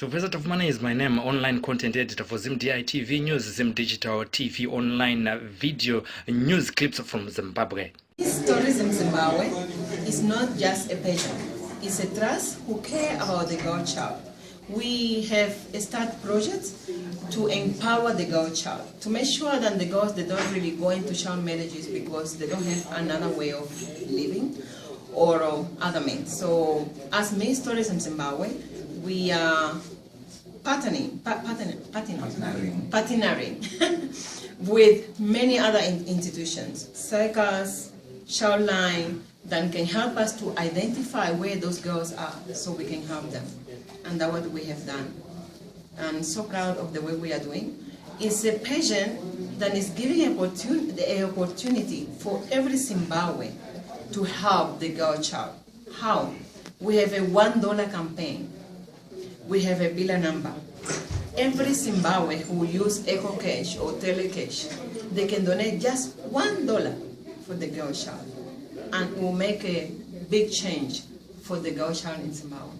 So Visit of Money is my name, online content editor for Zim TV News, Zim Digital TV online video news clips from Zimbabwe. This Tourism Zimbabwe is not just a pageant. It's a trust who care about the girl child. We have started projects to empower the girl child, to make sure that the girls, they don't really go into child marriages because they don't have another way of living or other means. So as Miss Tourism Zimbabwe, we are partnering with many other institutions, circus, Childline, that can help us to identify where those girls are so we can help them. And that's what we have done. I'm so proud of the way we are doing. It's a pageant that is giving an opportunity for every Zimbabwe to help the girl child. How? We have a $1 campaign. We have a biller number. Every Zimbabwe who use Eco Cash or Telecash, they can donate just $1 for the girl child, and it will make a big change for the girl child in Zimbabwe.